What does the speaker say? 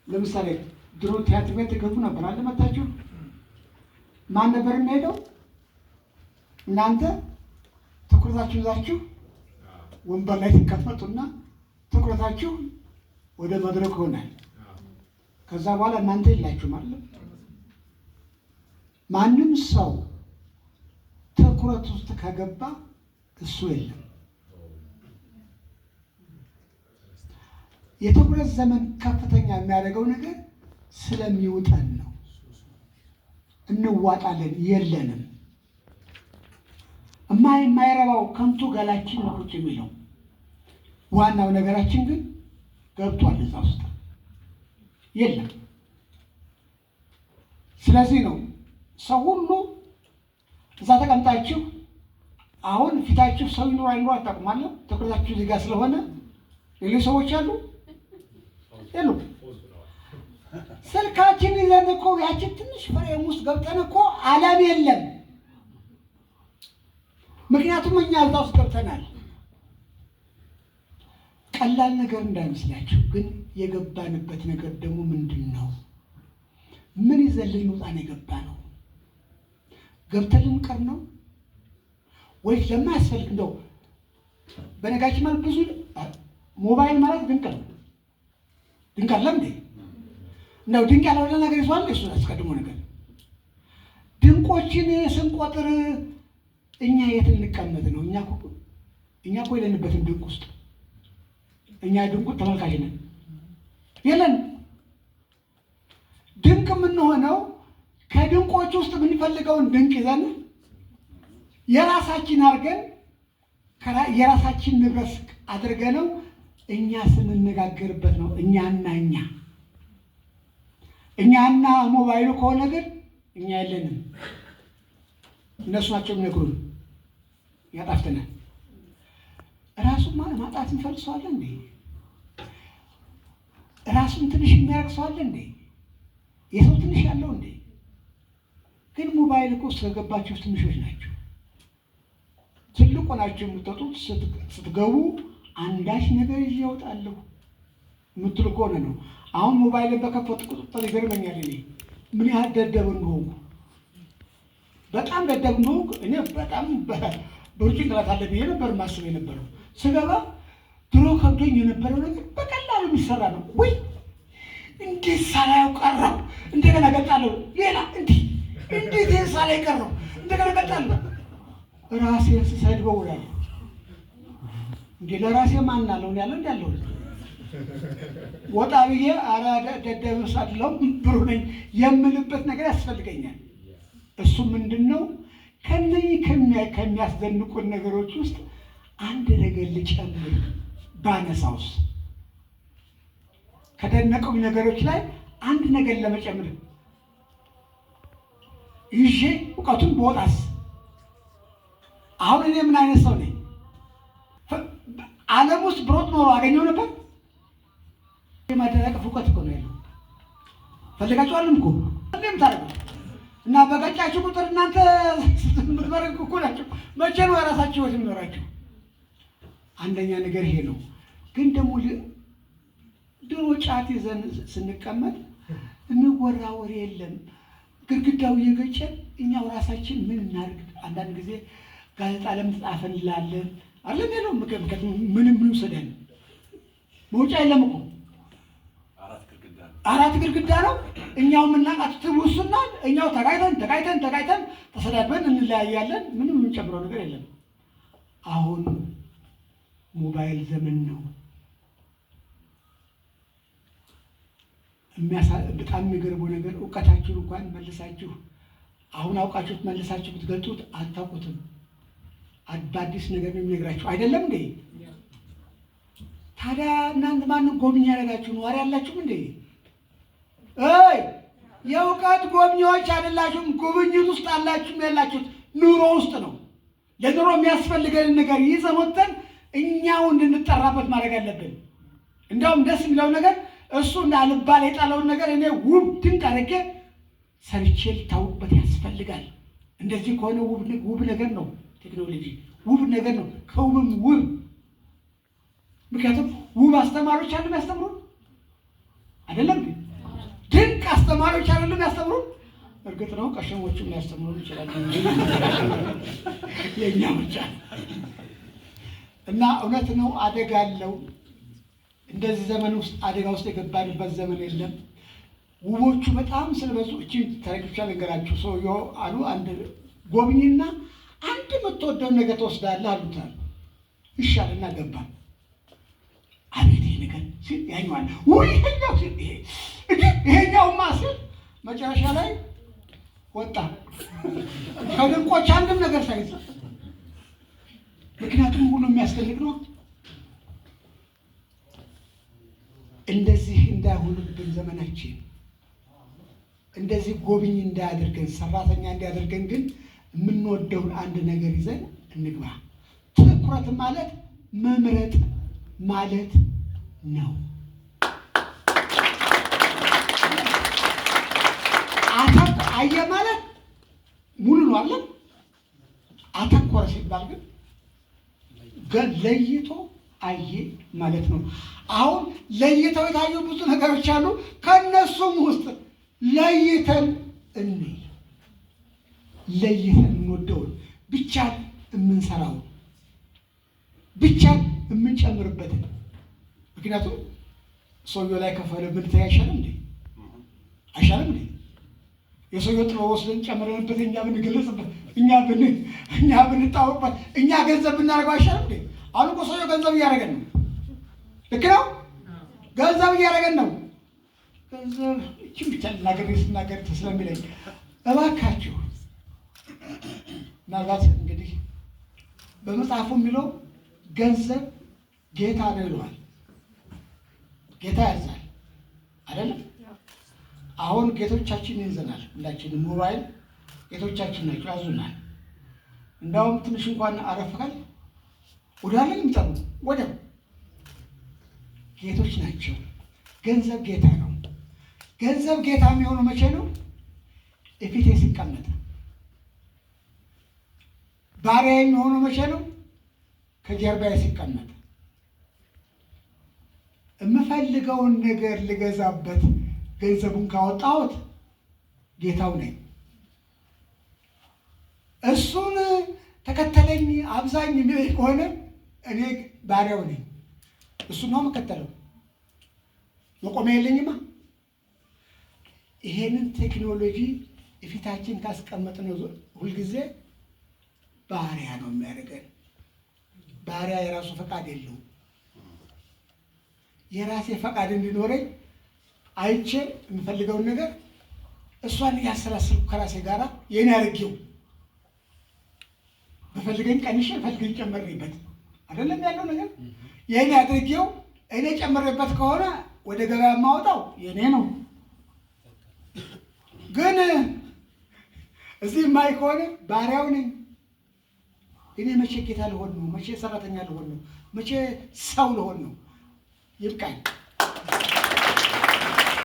ለምሳሌ ድሮ ቲያትር ቤት ገቡ ነበር አለ መጣችሁ ማን ነበር የሚሄደው? እናንተ ትኩረታችሁ ይዛችሁ ወንበር ላይ ትቀመጡና ትኩረታችሁ ወደ መድረክ ሆናል። ከዛ በኋላ እናንተ የላችሁ ማለት ማንም ሰው ትኩረት ውስጥ ከገባ እሱ የለም። የትኩረት ዘመን ከፍተኛ የሚያደርገው ነገር ስለሚውጠን ነው። እንዋጣለን፣ የለንም። የማይረባው ከንቱ ገላችን ነው ቁጭ የሚለው። ዋናው ነገራችን ግን ገብቷል እዛ ውስጥ የለም። ስለዚህ ነው ሰው ሁሉ እዛ ተቀምጣችሁ አሁን ፊታችሁ ሰው ይኖር አይኖር አታውቁም። ትኩረታችሁ እዚህ ጋር ስለሆነ ሌሎች ሰዎች አሉ የሉ። ስልካችን ይዘን እኮ ያችን ትንሽ ፍሬም ውስጥ ገብተን እኮ ዓለም የለም። ምክንያቱም እኛ እዛ ውስጥ ገብተናል። ቀላል ነገር እንዳይመስላችሁ ግን የገባንበት ነገር ደግሞ ምንድን ነው? ምን ይዘን ልንወጣ ነው የገባነው? ገብተን ልንቀር ነው ወይስ ለማያስፈልግ እንደው በነጋችን ማለት ብዙ ሞባይል ማለት ድንቅ ነው። ድንቅ አለ እንዴ? እንደው ድንቅ ያልሆነ ነገር ይዟል። እሱ አስቀድሞ ነገር ድንቆችን ስንቆጥር እኛ የት ልንቀመጥ ነው? እኛ እኮ የለንበትም ድንቅ ውስጥ። እኛ ድንቁ ተመልካች ነን። የለን ድንቅ የምንሆነው ከድንቆች ውስጥ የምንፈልገውን ድንቅ ይዘን የራሳችን አድርገን የራሳችን ንብረት አድርገነው እኛ ስንነጋገርበት ነው። እኛና ሞባይሉ ከሆነ ግን እኛ የለንም። እነሱ ናቸው የሚነግሩን። ያጣፍተናል። ራሱን ማጣት እንፈልሰዋለን እንዴ? ራሱን ትንሽ የሚያረክሰዋል እንዴ? የሰው ትንሽ ያለው እንዴ? ግን ሞባይል እኮ ስለገባችሁ ትንሾች ናቸው። ትልቁ ናቸው የምትወጡት ስትገቡ አንዳች ነገር ይዤ እወጣለሁ የምትሉ ከሆነ ነው። አሁን ሞባይልን በከፈቱ ቁጥጥር ይገርመኛል። እኔ ምን ያህል ደደብ እንደሆንኩ በጣም ደደብ እንደሆንኩ እኔ በጣም በውጭ ጥላት አለ ብዬ ነበር ማስብ የነበረው። ስገባ ድሮ ከብዶኝ የነበረው ነገር በቀላሉ የሚሰራ ነው። ወይ እንዴት ሳላየው ቀረው፣ እንደገና ገጣለሁ። ሌላ እንዴት ይህን ሳላይ ቀረው፣ እንደገና ገጣለሁ። ራሴን ስሰድበው እውላለሁ። እንዴ ለራሴ ማን አለው ያለው እንዳለው ወጣ ብዬ ኧረ ደደብ ሳለው ብሩ ነኝ የምልበት ነገር ያስፈልገኛል። እሱ ምንድን ነው? ከነዚህ ከሚያስደንቁን ነገሮች ውስጥ አንድ ነገር ልጨምር ባነሳውስ፣ ከደነቁኝ ነገሮች ላይ አንድ ነገር ለመጨመር ይዤ እውቀቱን በወጣስ። አሁን እኔ ምን አይነት ሰው ነኝ? ዓለም ውስጥ ብሮጥ ኖሮ አገኘው ነበር። የማደናቀፍ እውቀት እኮ ነው ያለው። ፈልጋችኋልም እኮ እንደም ታደርጉ እና በቀጫችሁ ቁጥር እናንተ ምትመረቁ እኮ ናቸው። መቼ ነው የራሳችሁ ህይወት የሚኖራችሁ? አንደኛ ነገር ይሄ ነው። ግን ደግሞ ድሮ ጫት ይዘን ስንቀመጥ የሚወራ ወሬ የለም። ግድግዳው እየገጨን እኛው ራሳችን ምን እናድርግ? አንዳንድ ጊዜ ጋዜጣ ለምን ተጻፈ እንላለን አለም ያለው ምንም ሰደን መውጫ የለም እኮ አራት ግድግዳ ነው። እኛው የምናውቃት ትውስና እኛው ተጋይተን ተሰዳድበን እንለያያለን። ምንም የምንጨምረው ነገር የለም። አሁን ሞባይል ዘመን ነው። በጣም የሚገርመው ነገር እውቀታችሁን እንኳን መልሳችሁ አሁን አውቃችሁት መልሳችሁ ብትገልጡት አታውቁትም። በአዲስ ነገር ነው የሚነግራችሁ አይደለም እንዴ? ታዲያ እናንተ ማንን ጎብኝ ያደረጋችሁ ነው? ያላችሁም እንዴ? የእውቀት ጎብኚዎች አይደላችሁም። ጉብኝት ውስጥ አላችሁም። ያላችሁት ኑሮ ውስጥ ነው። ለኑሮ የሚያስፈልገንን ነገር ይዘን ወጥተን እኛው እንድንጠራበት ማድረግ አለብን። እንደውም ደስ የሚለው ነገር እሱ እንዳልባል የጣለውን ነገር እኔ ውብ ድንቅ አድርጌ ሰርቼ ልታውቅበት ያስፈልጋል። እንደዚህ ከሆነ ውብ ነገር ነው። ቴክኖሎጂ ውብ ነገር ነው። ከውብም ውብ። ምክንያቱም ውብ አስተማሪዎች አሉ የሚያስተምሩ አይደለም። ተማሪዎች አይደለም ያስተምሩን። እርግጥ ነው ቀሸሞቹም ሊያስተምሩን ይችላሉ የእኛ ብቻ እና እውነት ነው አደጋ አለው። እንደዚህ ዘመን ውስጥ አደጋ ውስጥ የገባንበት ዘመን የለም። ውቦቹ በጣም ስለበዙ እቺን ታሪክ ልንገራችሁ። ሰውየው አሉ አንድ ጎብኝና አንድ የምትወደውን ነገር ትወስዳለህ አሉታል። ይሻልና ገባ። አቤት ይሄ ነገር ሲል ያኛዋል ወይ ይሄኛው ሲል ይሄኛውማ ሲል መጨረሻ ላይ ወጣ ከድንቆች አንድም ነገር ሳይዝ። ምክንያቱም ሁሉ የሚያስፈልግ ነው። እንደዚህ እንዳይሆንብን ዘመናችን እንደዚህ ጎብኝ እንዳያደርገን ሰራተኛ እንዳያደርገን ግን የምንወደውን አንድ ነገር ይዘን እንግባ። ትኩረት ማለት መምረጥ ማለት ነው። አየ ማለት ሙሉ ነው አለ። አተኮረ ሲባል ግን ለይቶ አየ ማለት ነው። አሁን ለይተው የታዩ ብዙ ነገሮች አሉ። ከነሱም ውስጥ ለይተን እንይ። ለይተን እንወደውን ብቻ የምንሰራው ብቻ የምንጨምርበትን። ምክንያቱም ሰውየው ላይ ከፈለ ብንተይ አይሻልም እንዴ? አይሻልም እንዴ? የሰውየው ጥበብ ወስደን ጨምረንበት እኛ ብንገለጽበት እኛ ብንታወቅበት እኛ ገንዘብ ብናደርገው አይሻልም እንዴ? አሁን እኮ ሰውየው ገንዘብ እያደረገን ነው። ልክ ነው። ገንዘብ እያደረገን ነው። ገንዘብ እቺን ብቻ ስናገር ስለሚለኝ እባካችሁ ምናልባት እንግዲህ በመጽሐፉ የሚለው ገንዘብ ጌታ ነው ይለዋል። ጌታ ያዛል አይደለም? አሁን ጌቶቻችን ይዘናል። ሁላችንም ሞባይል ጌቶቻችን ናቸው፣ ያዙናል። እንዳውም ትንሽ እንኳን አረፍካል ወዳለ የሚጠሩ ወዲያው ጌቶች ናቸው። ገንዘብ ጌታ ነው። ገንዘብ ጌታ የሚሆነው መቼ ነው? እፊቴ ሲቀመጥ። ባሪያ የሚሆነው መቼ ነው? ከጀርባዬ ሲቀመጥ። የምፈልገውን ነገር ልገዛበት ገንዘቡን ካወጣሁት ጌታው ነኝ። እሱን ተከተለኝ አብዛኝ የሚል ከሆነ እኔ ባሪያው ነኝ። እሱ ነው መከተለው፣ መቆሚያ የለኝማ። ይሄንን ቴክኖሎጂ የፊታችን ካስቀመጥነው ሁልጊዜ ባሪያ ነው የሚያደርገን። ባሪያ የራሱ ፈቃድ የለውም። የራሴ ፈቃድ እንዲኖረኝ አይቼ የምፈልገውን ነገር እሷን እያሰላሰልኩ ከራሴ ጋር የኔ አድርጌው በፈልገኝ ቀንሼ በፈልገኝ ጨመሬበት አይደለም ያለው ነገር የኔ አድርጌው እኔ ጨመሬበት ከሆነ ወደ ገበያ የማወጣው የኔ ነው። ግን እዚህ ማይ ከሆነ ባሪያው ነኝ። እኔ መቼ ጌታ ልሆን ነው? መቼ ሰራተኛ ልሆን ነው? መቼ ሰው ልሆን ነው? ይብቃኝ።